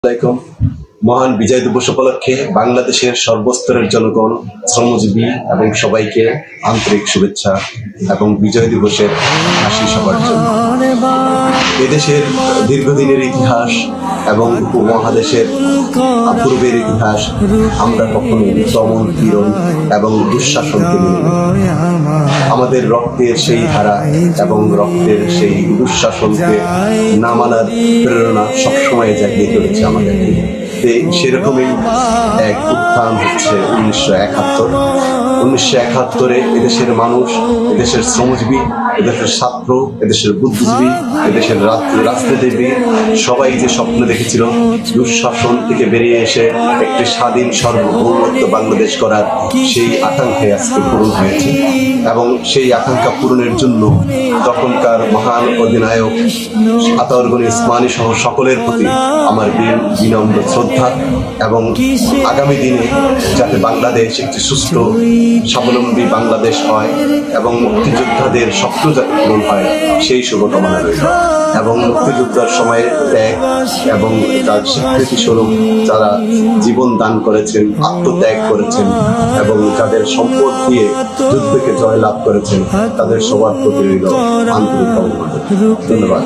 আলাইকুম। মহান বিজয় দিবস উপলক্ষে বাংলাদেশের সর্বস্তরের জনগণ, শ্রমজীবী এবং সবাইকে আন্তরিক শুভেচ্ছা এবং বিজয় দিবসের হাসি সবার জন্য। এদেশের দীর্ঘদিনের ইতিহাস এবং উপমহাদেশের পূর্বের ইতিহাস আমরা কখনো দমন পীড়ন এবং দুঃশাসনকে মেনে নিই। আমাদের রক্তের সেই ধারা এবং রক্তের সেই দুঃশাসনকে না মানার প্রেরণা সবসময় জাগিয়ে তুলেছে আমাদেরকে। সেরকমই এক উত্থান হচ্ছে 1971 এদেশের মানুষ, এদেশের শ্রমজীবী, এদেশের ছাত্র, এদেশের বুদ্ধিজীবী, এদেশের রাজনীতিবিদ সবাই যে স্বপ্ন দেখেছিল দুঃশাসন থেকে বেরিয়ে এসে একটি স্বাধীন সার্বভৌমত্ব বাংলাদেশ করার, সেই আকাঙ্ক্ষায় আজকে পূরণ হয়েছে। এবং সেই আকাঙ্ক্ষা পূরণের জন্য তখনকার মহান অধিনায়ক আতাউর গনি ওসমানী সহ সকলের প্রতি আমার বিনম্র শ্রদ্ধা এবং আগামী দিনে যাতে বাংলাদেশ একটি সুষ্ঠু স্বাবলম্বী বাংলাদেশ হয় এবং মুক্তিযোদ্ধাদের স্বপ্ন যাতে পূরণ হয় সেই শুভকামনা রইল। এবং মুক্তিযোদ্ধার সময়ের ত্যাগ এবং তার স্বীকৃতি স্বরূপ যারা জীবন দান করেছেন, আত্মত্যাগ করেছেন এবং যাদের সম্পদ দিয়ে যুদ্ধকে জয়লাভ করেছেন, তাদের সবার প্রতি রইল আন্তরিক অবমান। ধন্যবাদ।